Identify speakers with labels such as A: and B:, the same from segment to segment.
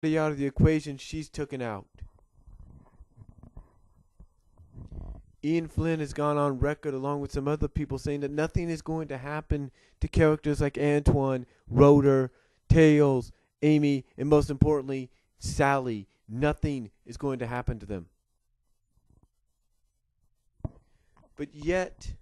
A: out of the equation, she's taken out. Ian Flynn has gone on record along with some other people saying that nothing is going to happen to characters like Antoine, Roder, Tails, Amy, and most importantly, Sally. Nothing is going to happen to them. But yet,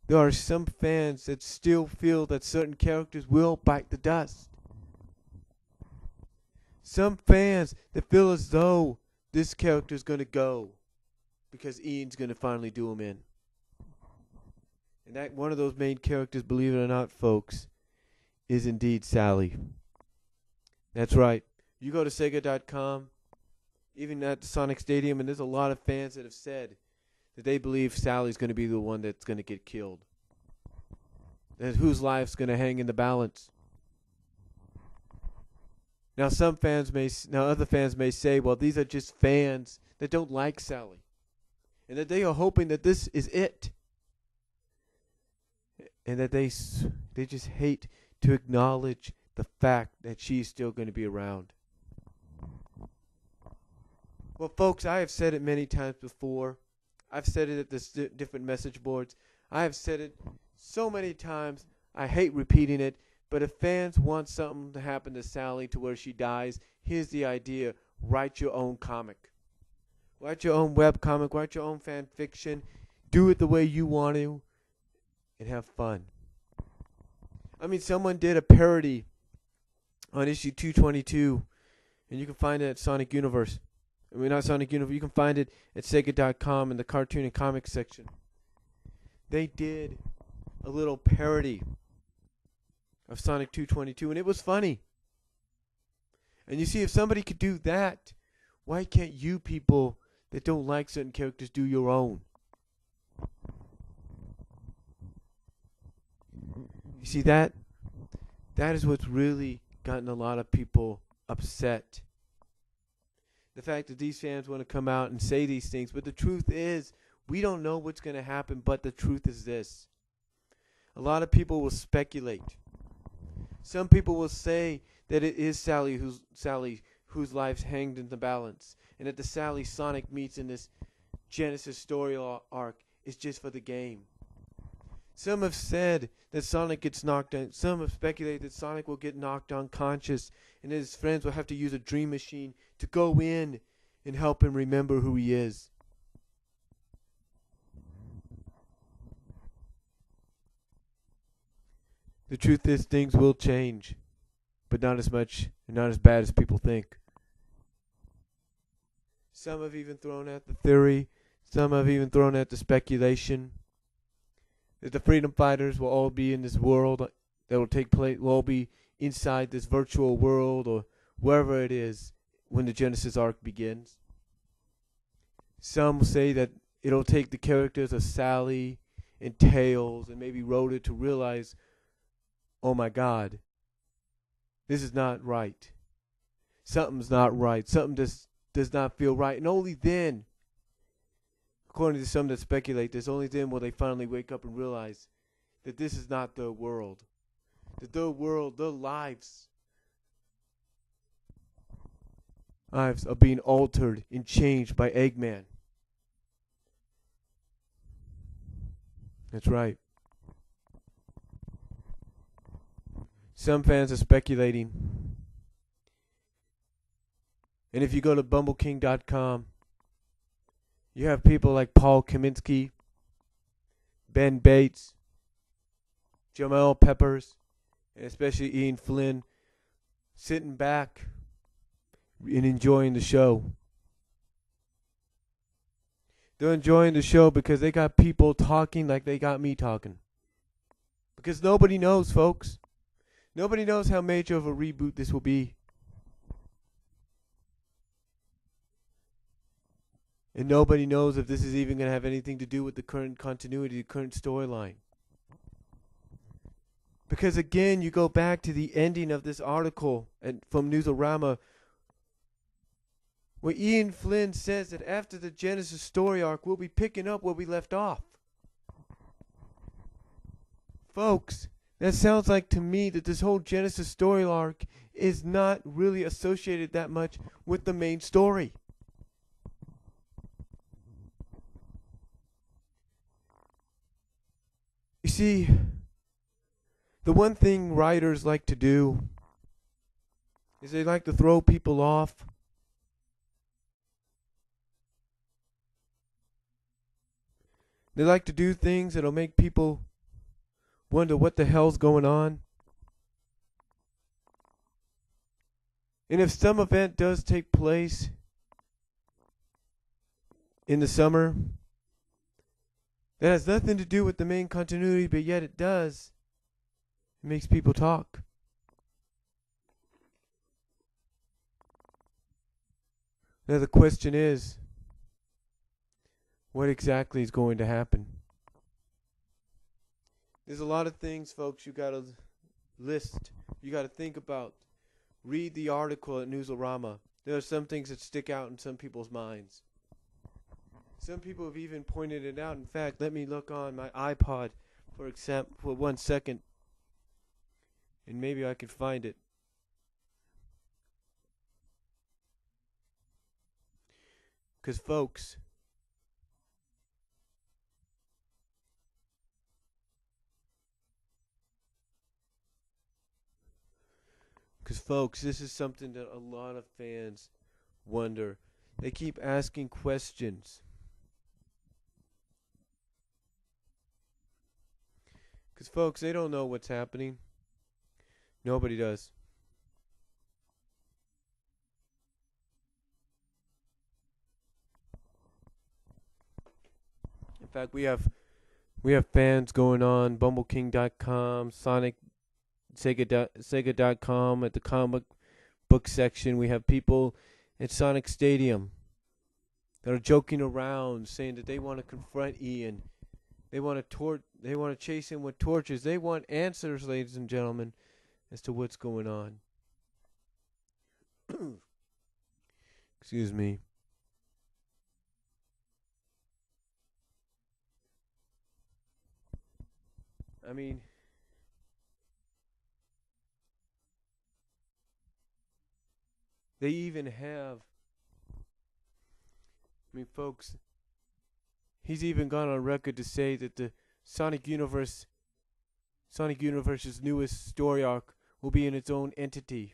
A: there are some fans that still feel that certain characters will bite the dust. Some fans that feel as though this character is going to go because Ian's going to finally do him in. And that one of those main characters, believe it or not, folks, is indeed Sally. That's right. You go to Sega.com, even at the Sonic Stadium, and there's a lot of fans that have said that they believe Sally's going to be the one that's going to get killed. And whose life's going to hang in the balance. Now, other fans may say, well, these are just fans that don't like Sally, and that they are hoping that this is it, and that they just hate to acknowledge the fact that she's still going to be around. Well, folks, I have said it many times before. I've said it at the different message boards. I have said it so many times, I hate repeating it. But if fans want something to happen to Sally to where she dies, here's the idea. Write your own comic. Write your own web comic. Write your own fan fiction. Do it the way you want to. And have fun. I mean, someone did a parody on issue 222. And you can find it at Sonic Universe. I mean, not Sonic Universe. You can find it at Sega.com in the cartoon and comics section. They did a little parody of Sonic 222, and it was funny. And you see, if somebody could do that, why can't you people that don't like certain characters do your own? You see, that is what's really gotten a lot of people upset. The fact that these fans want to come out and say these things, but the truth is, we don't know what's going to happen, but the truth is this. A lot of people will speculate. Some people will say that it is Sally whose life's hanged in the balance, and that the Sally Sonic meets in this Genesis story arc is just for the game. Some have said that Sonic gets knocked out. Some have speculated that Sonic will get knocked unconscious, and that his friends will have to use a dream machine to go in and help him remember who he is. The truth is, things will change, but not as much and not as bad as people think. Some have even thrown out the theory, some have even thrown out the speculation that the freedom fighters will all be in this world that will take place, will all be inside this virtual world or wherever it is when the Genesis arc begins. Some say that it'll take the characters of Sally and Tails and maybe Rhoda to realize, oh my God, this is not right. Something's not right. Something does not feel right. And only then, according to some that speculate this, only then will they finally wake up and realize that this is not their world. That their world, their lives are being altered and changed by Eggman. That's right. Some fans are speculating. And if you go to BumbleKing.com, you have people like Paul Kaminsky, Ben Bates, Jamel Peppers, and especially Ian Flynn sitting back and enjoying the show. They're enjoying the show because they got people talking like they got me talking. Because nobody knows, folks. Nobody knows how major of a reboot this will be. And nobody knows if this is even going to have anything to do with the current continuity, the current storyline. Because again, you go back to the ending of this article from Newsarama, where Ian Flynn says that after the Genesis story arc, we'll be picking up where we left off. Folks, that sounds like to me that this whole Genesis story arc is not really associated that much with the main story. You see, the one thing writers like to do is they like to throw people off. They like to do things that'll make people wonder what the hell's going on. And if some event does take place in the summer that has nothing to do with the main continuity, but yet it does, it makes people talk. Now the question is, what exactly is going to happen? There's a lot of things, folks, you gotta list. You gotta think about. Read the article at Newsarama. There are some things that stick out in some people's minds. Some people have even pointed it out. In fact, let me look on my iPod for 1 second, and maybe I can find it. Because, folks, this is something that a lot of fans wonder. They keep asking questions. Because, folks, they don't know what's happening. Nobody does. In fact, we have fans going on BumbleKing.com, Sega.com at the comic book section. We have people at Sonic Stadium that are joking around, saying that they want to confront Ian. They want to chase him with torches. They want answers, ladies and gentlemen, as to what's going on. Excuse me. I mean, they even have, folks, he's even gone on record to say that the Sonic Universe's newest story arc will be in its own entity.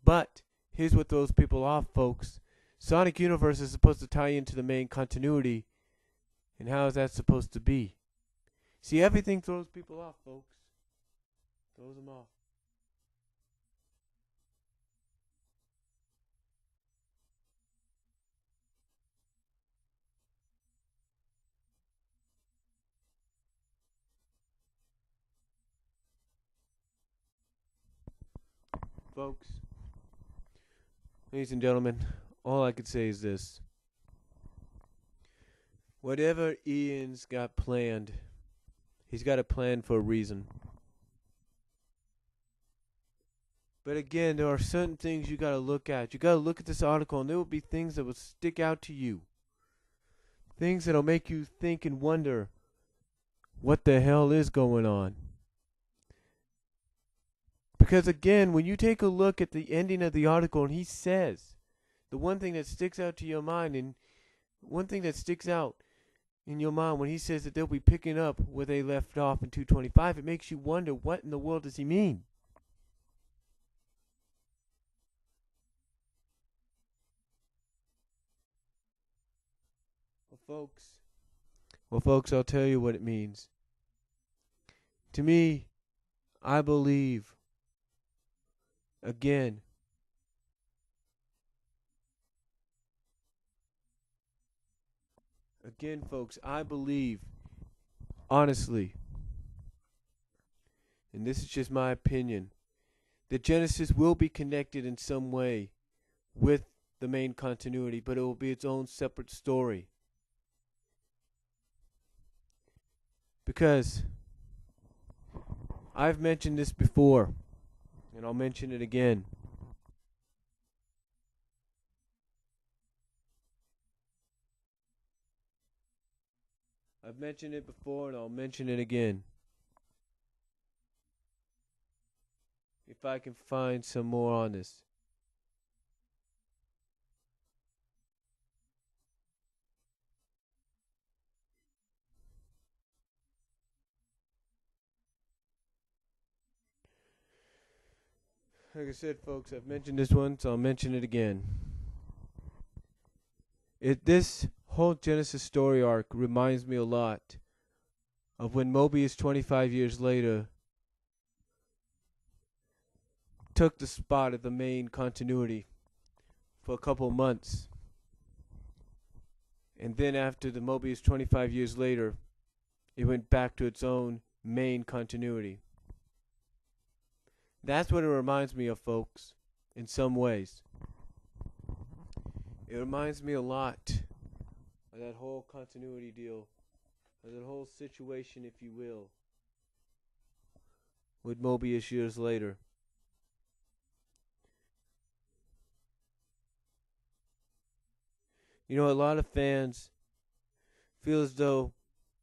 A: But here's what throws people off, folks. Sonic Universe is supposed to tie into the main continuity, and how is that supposed to be? See, everything throws people off, folks. Throws them off. Folks, ladies and gentlemen, all I could say is this. Whatever Ian's got planned, he's got a plan for a reason. But again, there are certain things you gotta look at. You gotta look at this article, and there will be things that will stick out to you. Things that'll make you think and wonder what the hell is going on. Because again, when you take a look at the ending of the article, and he says, the one thing that sticks out to your mind, and one thing that sticks out in your mind when he says that they'll be picking up where they left off in 225, it makes you wonder, what in the world does he mean? Well, folks, I'll tell you what it means. To me, I believe, again, folks, I believe, honestly, and this is just my opinion, that Genesis will be connected in some way with the main continuity, but it will be its own separate story. Because I've mentioned this before, and I'll mention it again. I've mentioned it before, and I'll mention it again. If if I can find some more on this. Like I said, folks, I've mentioned this one, so I'll mention it again. This whole Genesis story arc reminds me a lot of when Mobius 25 years later took the spot of the main continuity for a couple of months. And then after the Mobius 25 years later, it went back to its own main continuity. That's what it reminds me of, folks, in some ways. It reminds me a lot of that whole continuity deal, of that whole situation, if you will, with Mobius years later. You know, a lot of fans feel as though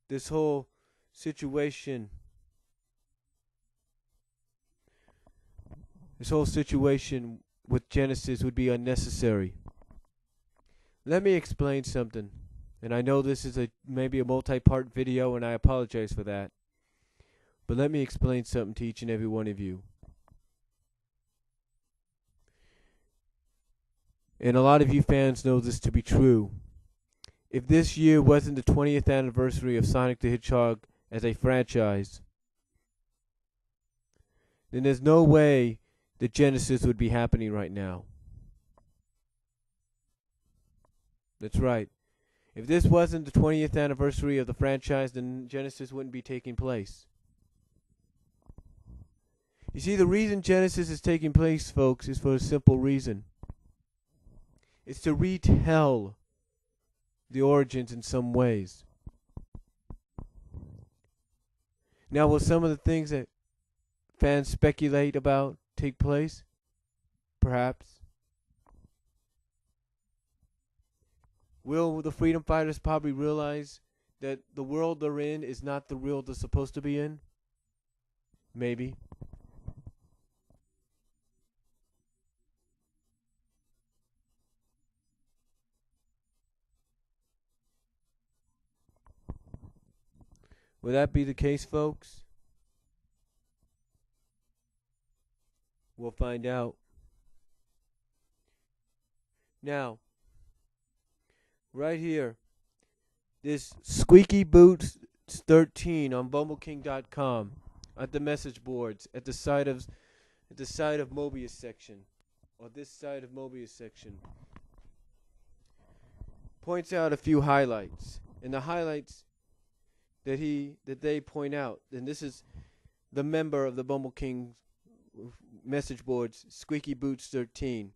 A: this whole situation with Genesis would be unnecessary. Let me explain something. And I know this is maybe a multi-part video, and I apologize for that. But let me explain something to each and every one of you. And a lot of you fans know this to be true. If this year wasn't the 20th anniversary of Sonic the Hedgehog as a franchise, then there's no way that Genesis would be happening right now. That's right. If this wasn't the 20th anniversary of the franchise, then Genesis wouldn't be taking place. You see, the reason Genesis is taking place, folks, is for a simple reason. It's to retell the origins in some ways. Now, will some of the things that fans speculate about take place? Perhaps. Will the freedom fighters probably realize that the world they're in is not the world they're supposed to be in? Maybe. Will that be the case, folks? We'll find out. Now, right here, this Squeaky Boots 13 on BumbleKing.com at the message boards at the side of Mobius section, or this side of Mobius section, points out a few highlights, and the highlights that they point out, and this is the member of the Bumble King message boards, Squeaky Boots 13,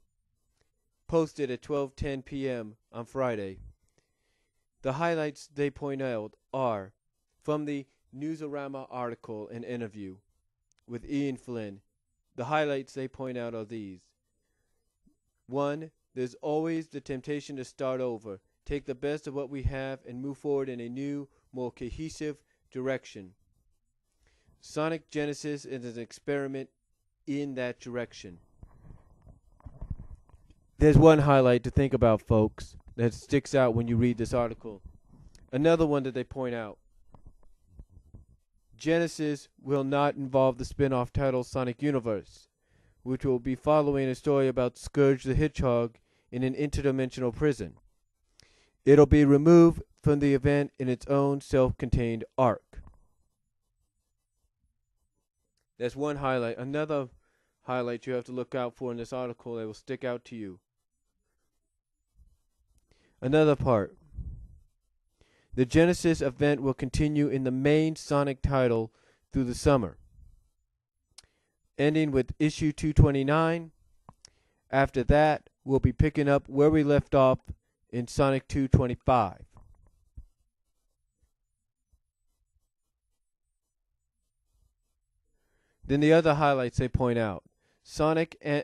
A: posted at 12:10 p.m. on Friday. The highlights they point out are from the Newsarama article and interview with Ian Flynn. The highlights they point out are these. 1. There's always the temptation to start over, take the best of what we have, and move forward in a new, more cohesive direction. Sonic Genesis is an experiment in that direction. There's one highlight to think about, folks, that sticks out when you read this article. Another one that they point out. Genesis will not involve the spin-off title Sonic Universe, which will be following a story about Scourge the Hedgehog in an interdimensional prison. It'll be removed from the event in its own self-contained arc. That's one highlight. Another highlight you have to look out for in this article that will stick out to you. Another part. The Genesis event will continue in the main Sonic title through the summer, ending with issue 229. After that, we'll be picking up where we left off in Sonic 225. Then the other highlights they point out. Sonic and